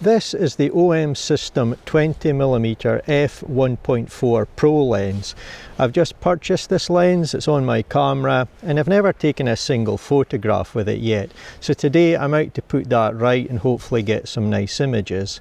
This is the OM System 20mm f1.4 Pro lens. I've just purchased this lens, it's on my camera, and I've never taken a single photograph with it yet. So today I'm out to put that right and hopefully get some nice images.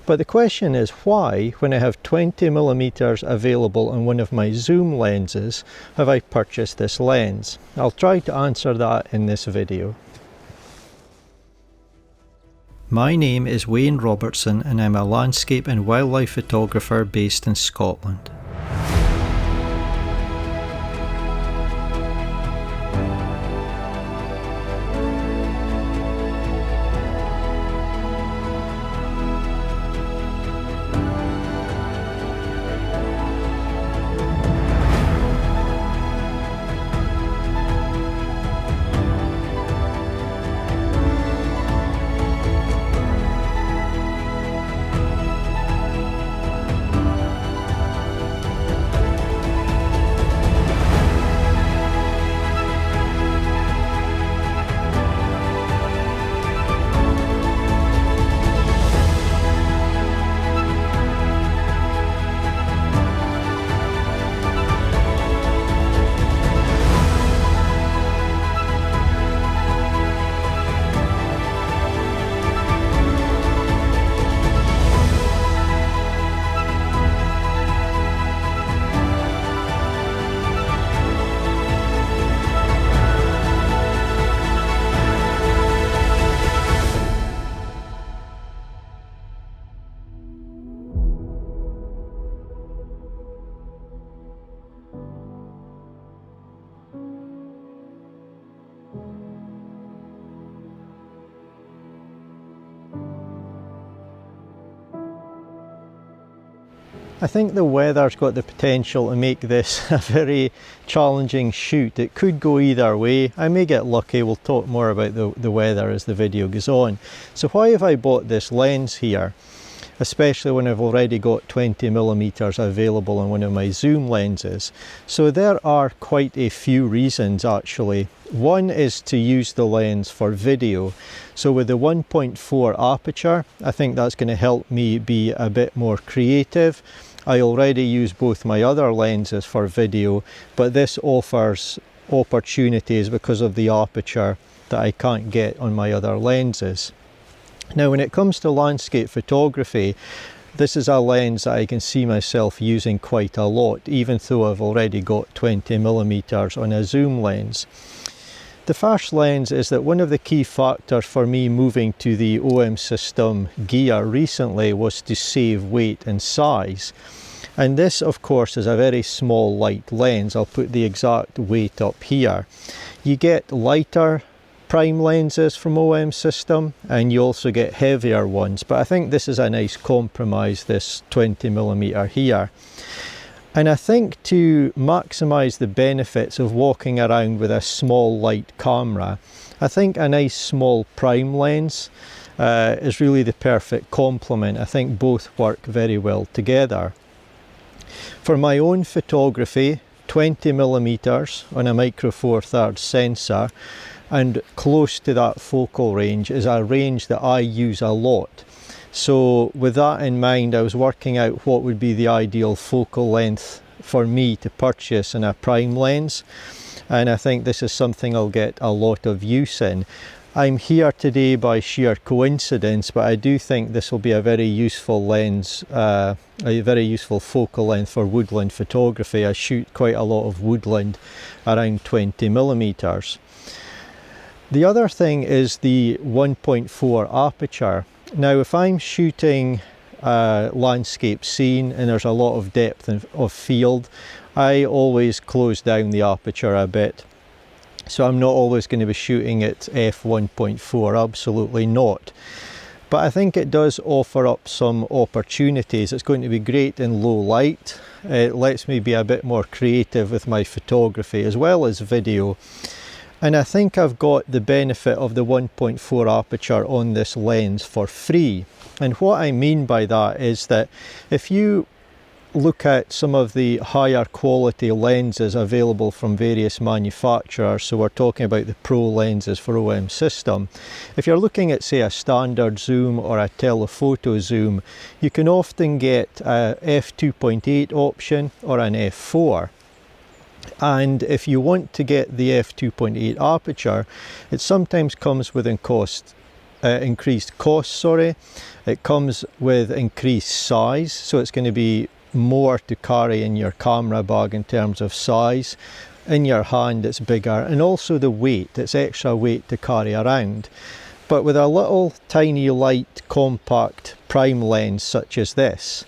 But the question is, why, when I have 20mm available on one of my zoom lenses, have I purchased this lens? I'll try to answer that in this video. My name is Wayne Robertson and I'm a landscape and wildlife photographer based in Scotland. I think the weather's got the potential to make this a very challenging shoot. It could go either way. I may get lucky. We'll talk more about the weather as the video goes on. So why have I bought this lens here? Especially when I've already got 20mm available on one of my zoom lenses. So there are quite a few reasons actually. One is to use the lens for video. So with the 1.4 aperture, I think that's going to help me be a bit more creative. I already use both my other lenses for video, but this offers opportunities because of the aperture that I can't get on my other lenses. Now when it comes to landscape photography, this is a lens that I can see myself using quite a lot, even though I've already got 20mm on a zoom lens. The first lens is that one of the key factors for me moving to the OM System gear recently was to save weight and size. And this of course is a very small light lens. I'll put the exact weight up here. You get lighter prime lenses from OM System and you also get heavier ones, but I think this is a nice compromise, this 20mm here. And I think to maximise the benefits of walking around with a small light camera, I think a nice small prime lens is really the perfect complement. I think both work very well together. For my own photography, 20mm on a micro four thirds sensor and close to that focal range is a range that I use a lot. So with that in mind, I was working out what would be the ideal focal length for me to purchase in a prime lens, and I think this is something I'll get a lot of use in. I'm here today by sheer coincidence, but I do think this will be a very useful lens, a very useful focal length for woodland photography. I shoot quite a lot of woodland around 20mm. The other thing is the 1.4 aperture. Now if I'm shooting a landscape scene and there's a lot of depth of field, I always close down the aperture a bit. So I'm not always going to be shooting at f1.4, absolutely not. But I think it does offer up some opportunities. It's going to be great in low light. It lets me be a bit more creative with my photography as well as video. And I think I've got the benefit of the 1.4 aperture on this lens for free. And what I mean by that is that if you look at some of the higher quality lenses available from various manufacturers, so we're talking about the Pro lenses for OM system, if you're looking at say a standard zoom or a telephoto zoom, you can often get a f2.8 option or an f4. And if you want to get the f2.8 aperture, it sometimes comes with increased cost. It comes with increased size, so it's going to be more to carry in your camera bag in terms of size. In your hand it's bigger, and also the weight, it's extra weight to carry around. But with a little tiny light compact prime lens such as this,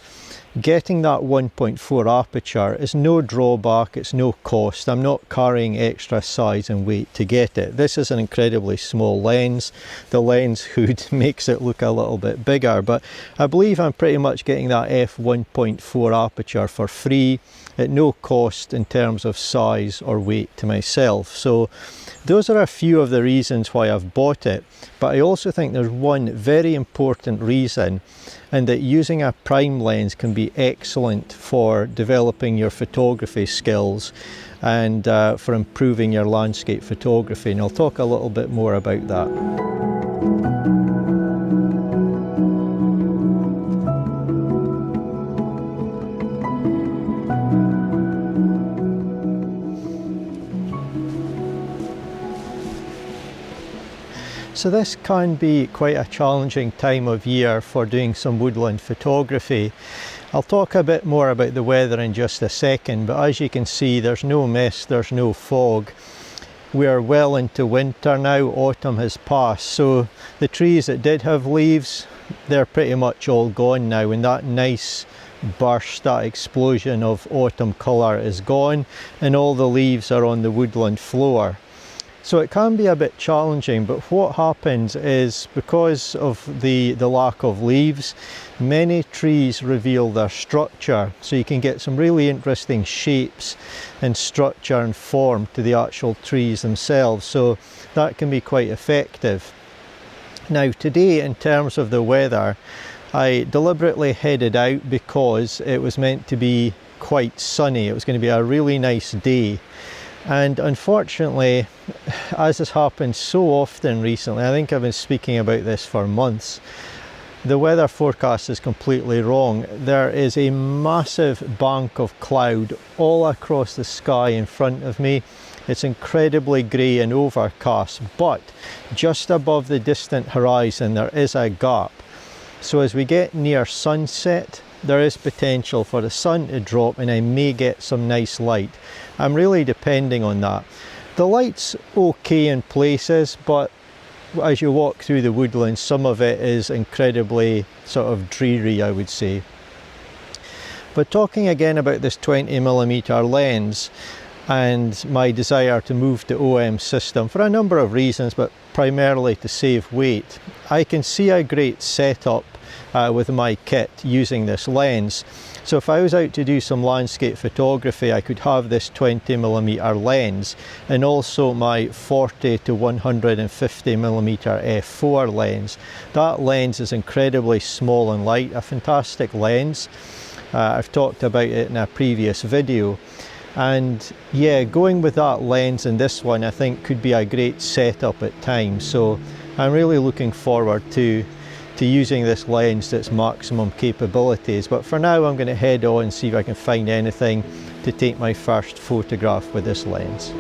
getting that 1.4 aperture is no drawback, it's no cost. I'm not carrying extra size and weight to get it. This is an incredibly small lens. The lens hood makes it look a little bit bigger, but I believe I'm pretty much getting that f1.4 aperture for free at no cost in terms of size or weight to myself. So those are a few of the reasons why I've bought it, but I also think there's one very important reason, and that using a prime lens can be excellent for developing your photography skills and for improving your landscape photography, and I'll talk a little bit more about that. So this can be quite a challenging time of year for doing some woodland photography. I'll talk a bit more about the weather in just a second, but as you can see, there's no mist, there's no fog. We're well into winter now, autumn has passed, so the trees that did have leaves, they're pretty much all gone now, and that nice burst, that explosion of autumn colour is gone, and all the leaves are on the woodland floor. So it can be a bit challenging, but what happens is, because of the lack of leaves, many trees reveal their structure, so you can get some really interesting shapes and structure and form to the actual trees themselves, so that can be quite effective. Now today, in terms of the weather, I deliberately headed out because it was meant to be quite sunny. It was going to be a really nice day. And unfortunately, as has happened so often recently, I think I've been speaking about this for months, the weather forecast is completely wrong. There is a massive bank of cloud all across the sky in front of me. It's incredibly grey and overcast, but just above the distant horizon there is a gap. So as we get near sunset, there is potential for the sun to drop and I may get some nice light. I'm really depending on that. The light's okay in places, but as you walk through the woodlands, some of it is incredibly sort of dreary, I would say. But talking again about this 20mm lens and my desire to move to OM system for a number of reasons, but primarily to save weight, I can see a great setup with my kit using this lens. So if I was out to do some landscape photography, I could have this 20mm lens and also my 40 to 150mm f4 lens. That lens is incredibly small and light, a fantastic lens. I've talked about it in a previous video. And yeah, going with that lens and this one I think could be a great setup at times. So I'm really looking forward to using this lens to its maximum capabilities. But for now I'm going to head on and see if I can find anything to take my first photograph with this lens.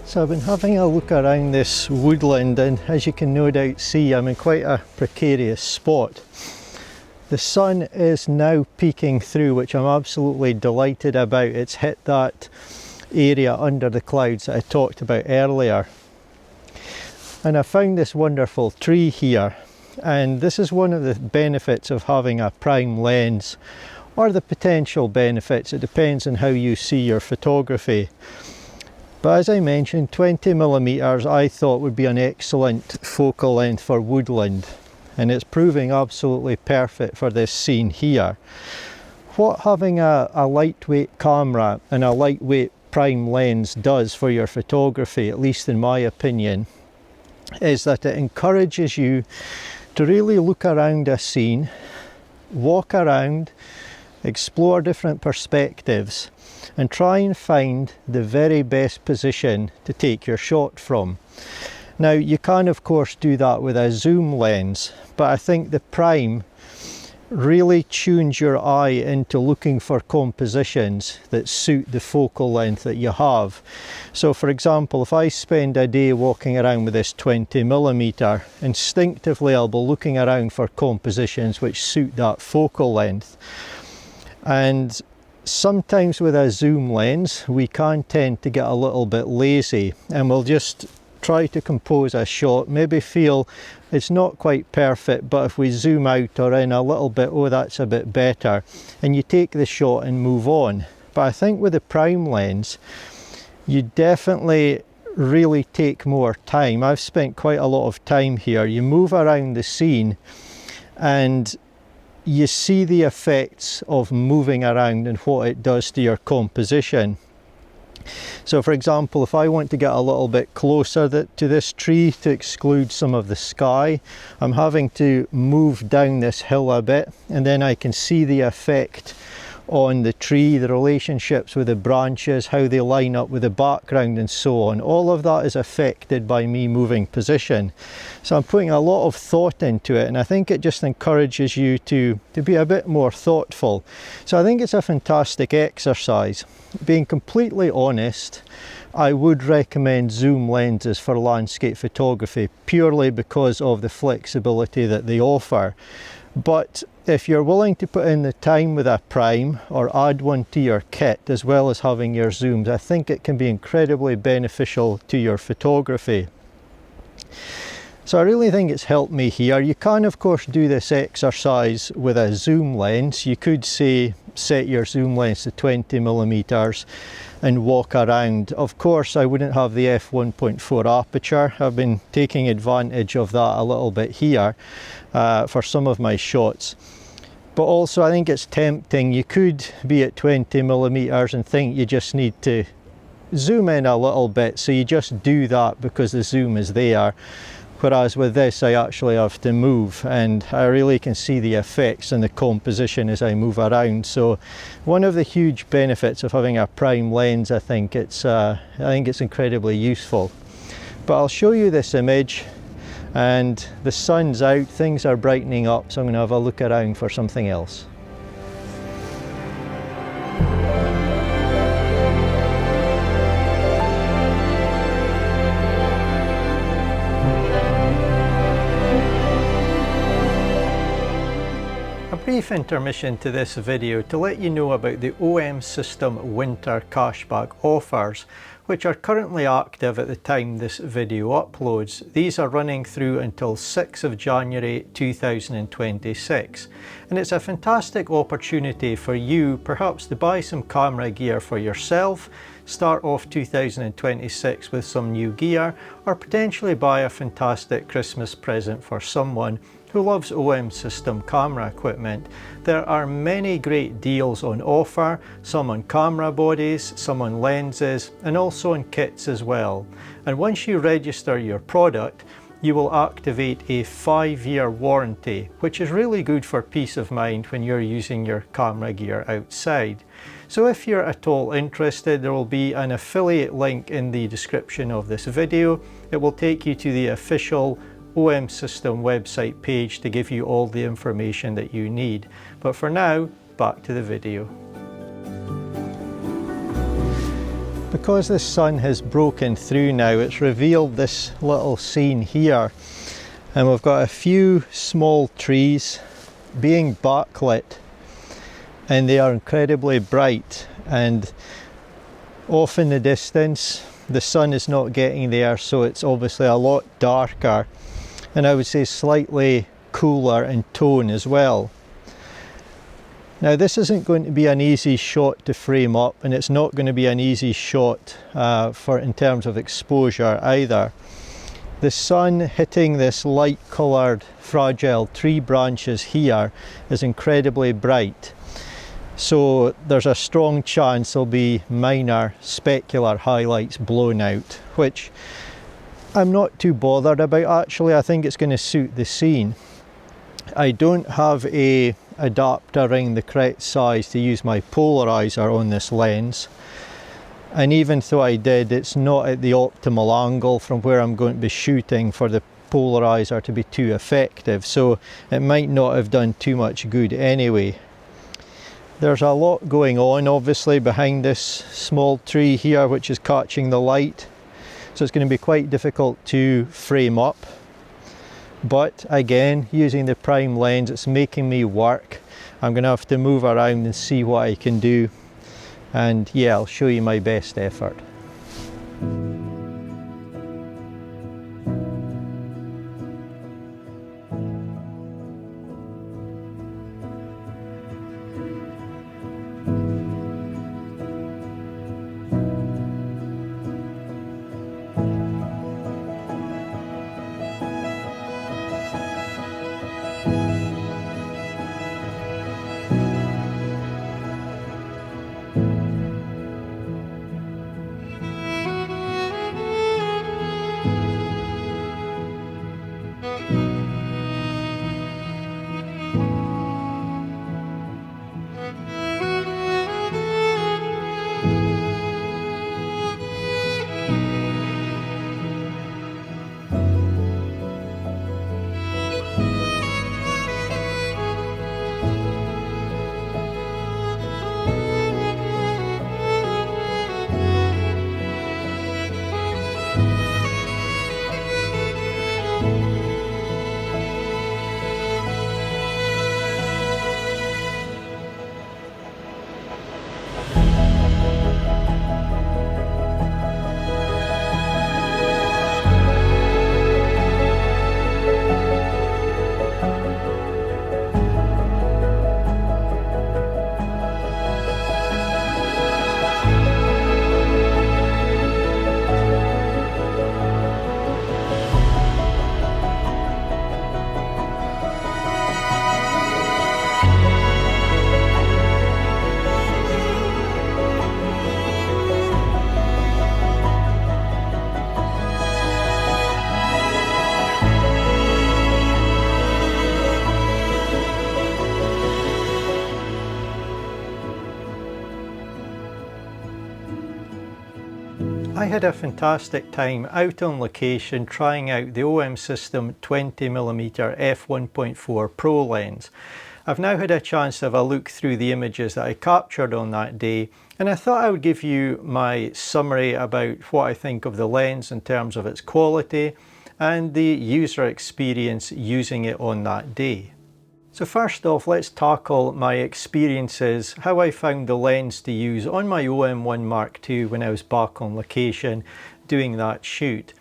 So I've been having a look around this woodland, and as you can no doubt see, I'm in quite a precarious spot. The sun is now peeking through, which I'm absolutely delighted about. It's hit that area under the clouds that I talked about earlier. And I found this wonderful tree here, and this is one of the benefits of having a prime lens, or the potential benefits. It depends on how you see your photography. But as I mentioned, 20mm I thought would be an excellent focal length for woodland. and it's proving absolutely perfect for this scene here. What having a lightweight camera and a lightweight prime lens does for your photography, at least in my opinion, is that it encourages you to really look around a scene, walk around, explore different perspectives, and try and find the very best position to take your shot from. Now, you can of course do that with a zoom lens, but I think the prime really tunes your eye into looking for compositions that suit the focal length that you have. So for example, if I spend a day walking around with this 20mm, instinctively I'll be looking around for compositions which suit that focal length. And sometimes with a zoom lens we can tend to get a little bit lazy, and we'll just try to compose a shot, maybe feel it's not quite perfect, but if we zoom out or in a little bit, oh, that's a bit better, and you take the shot and move on. But I think with the prime lens you definitely really take more time. I've spent quite a lot of time here. You move around the scene and you see the effects of moving around and what it does to your composition. So for example, if I want to get a little bit closer to this tree to exclude some of the sky, I'm having to move down this hill a bit, and then I can see the effect on the tree, the relationships with the branches, how they line up with the background and so on. All of that is affected by me moving position. So I'm putting a lot of thought into it, and I think it just encourages you to be a bit more thoughtful. So I think it's a fantastic exercise. Being completely honest, I would recommend zoom lenses for landscape photography purely because of the flexibility that they offer. But if you're willing to put in the time with a prime or add one to your kit as well as having your zooms, I think it can be incredibly beneficial to your photography. So I really think it's helped me here. You can of course do this exercise with a zoom lens. You could say set your zoom lens to 20mm and walk around. Of course I wouldn't have the f1.4 aperture. I've been taking advantage of that a little bit here for some of my shots. But also I think it's tempting. You could be at 20mm and think you just need to zoom in a little bit, so you just do that because the zoom is there. Whereas with this I actually have to move, and I really can see the effects and the composition as I move around. So one of the huge benefits of having a prime lens, I think it's incredibly useful. But I'll show you this image, and the sun's out, things are brightening up, so I'm going to have a look around for something else. Brief intermission to this video to let you know about the OM System Winter Cashback offers, which are currently active at the time this video uploads. These are running through until 6th of January 2026, and it's a fantastic opportunity for you perhaps to buy some camera gear for yourself, start off 2026 with some new gear, or potentially buy a fantastic Christmas present for someone who loves OM System camera equipment. There are many great deals on offer, some on camera bodies, some on lenses, and also on kits as well. And once you register your product, you will activate a 5-year warranty, which is really good for peace of mind when you're using your camera gear outside. So if you're at all interested, there will be an affiliate link in the description of this video. It will take you to the official OM System website page to give you all the information that you need. But for now, back to the video. Because the sun has broken through now, it's revealed this little scene here, and we've got a few small trees being backlit, and they are incredibly bright, and off in the distance the sun is not getting there, so it's obviously a lot darker, and I would say slightly cooler in tone as well. Now this isn't going to be an easy shot to frame up, and it's not going to be an easy shot in terms of exposure either. The sun hitting this light coloured fragile tree branches here is incredibly bright. So there's a strong chance there'll be minor specular highlights blown out, which I'm not too bothered about actually. I think it's going to suit the scene. I don't have a adapter ring the correct size to use my polarizer on this lens, and even though I did, it's not at the optimal angle from where I'm going to be shooting for the polarizer to be too effective, so it might not have done too much good anyway. There's a lot going on obviously behind this small tree here which is catching the light, so it's going to be quite difficult to frame up. But again, using the prime lens, it's making me work. I'm going to have to move around and see what I can do, and yeah, I'll show you my best effort. I had a fantastic time out on location trying out the OM System 20mm f1.4 Pro lens. I've now had a chance to have a look through the images that I captured on that day, and I thought I would give you my summary about what I think of the lens in terms of its quality and the user experience using it on that day. So first off, let's tackle my experiences, how I found the lens to use on my OM1 Mark II when I was back on location doing that shoot.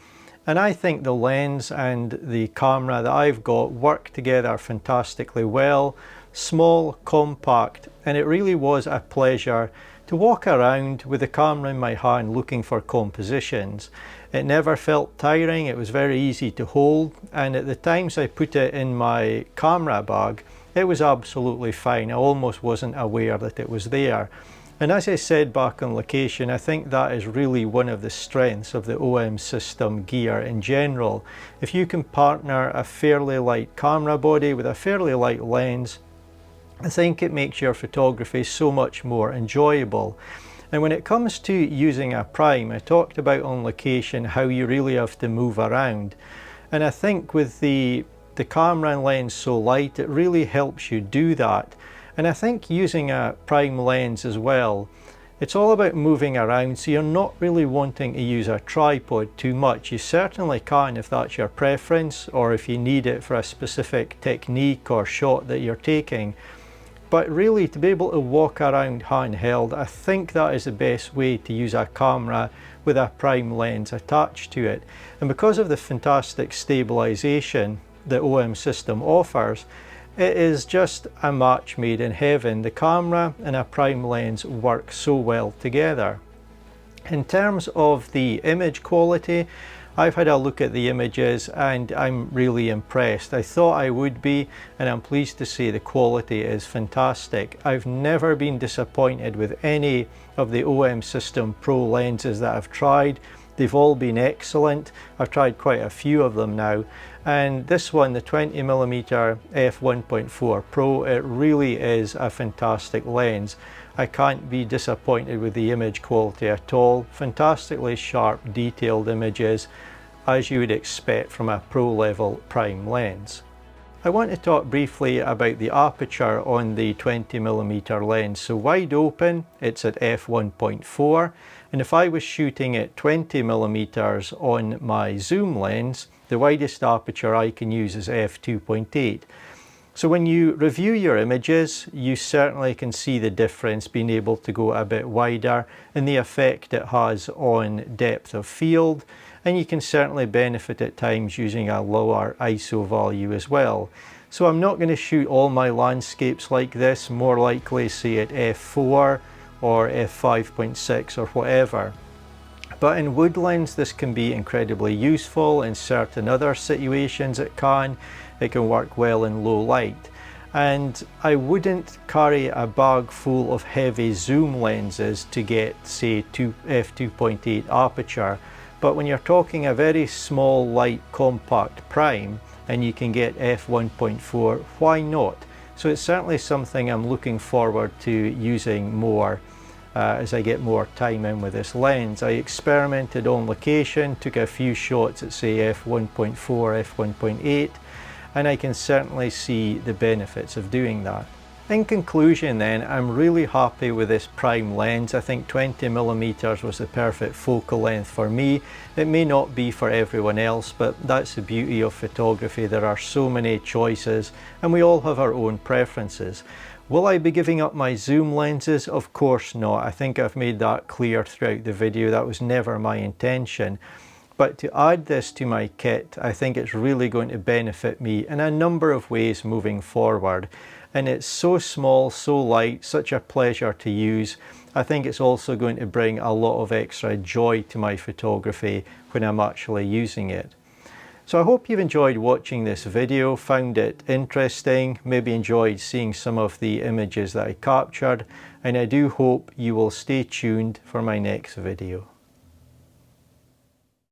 And I think the lens and the camera that I've got work together fantastically well, small, compact, and it really was a pleasure to walk around with the camera in my hand looking for compositions. It never felt tiring, it was very easy to hold, and at the times I put it in my camera bag, it was absolutely fine. I almost wasn't aware that it was there. And as I said back on location, I think that is really one of the strengths of the OM System gear in general. If you can partner a fairly light camera body with a fairly light lens, I think it makes your photography so much more enjoyable. And when it comes to using a prime, I talked about on location how you really have to move around. And I think with the camera and lens so light, it really helps you do that. And I think using a prime lens as well, it's all about moving around, so you're not really wanting to use a tripod too much. You certainly can if that's your preference, or if you need it for a specific technique or shot that you're taking. But really, to be able to walk around handheld, I think that is the best way to use a camera with a prime lens attached to it. And because of the fantastic stabilization the OM System offers, it is just a match made in heaven. The camera and a prime lens work so well together. In terms of the image quality, I've had a look at the images and I'm really impressed. I thought I would be, and I'm pleased to say the quality is fantastic. I've never been disappointed with any of the OM System Pro lenses that I've tried. They've all been excellent. I've tried quite a few of them now, and this one, the 20mm F1.4 Pro, it really is a fantastic lens. I can't be disappointed with the image quality at all. Fantastically sharp, detailed images, as you would expect from a pro level prime lens. I want to talk briefly about the aperture on the 20mm lens. So wide open, it's at f1.4, and if I was shooting at 20mm on my zoom lens, the widest aperture I can use is f2.8. So when you review your images, you certainly can see the difference being able to go a bit wider and the effect it has on depth of field, and you can certainly benefit at times using a lower ISO value as well. So I'm not going to shoot all my landscapes like this, more likely say at f4 or f5.6 or whatever. But in woodlands this can be incredibly useful. In certain other situations it can work well in low light. And I wouldn't carry a bag full of heavy zoom lenses to get say f2.8 aperture, but when you're talking a very small light compact prime and you can get f1.4, why not? So it's certainly something I'm looking forward to using more as I get more time in with this lens. I experimented on location, took a few shots at say f1.4, f1.8, and I can certainly see the benefits of doing that. In conclusion then, I'm really happy with this prime lens. I think 20mm was the perfect focal length for me. It may not be for everyone else, but that's the beauty of photography. There are so many choices and we all have our own preferences. Will I be giving up my zoom lenses? Of course not. I think I've made that clear throughout the video. That was never my intention. But to add this to my kit, I think it's really going to benefit me in a number of ways moving forward. And it's so small, so light, such a pleasure to use. I think it's also going to bring a lot of extra joy to my photography when I'm actually using it. So I hope you've enjoyed watching this video, found it interesting, maybe enjoyed seeing some of the images that I captured, and I do hope you will stay tuned for my next video.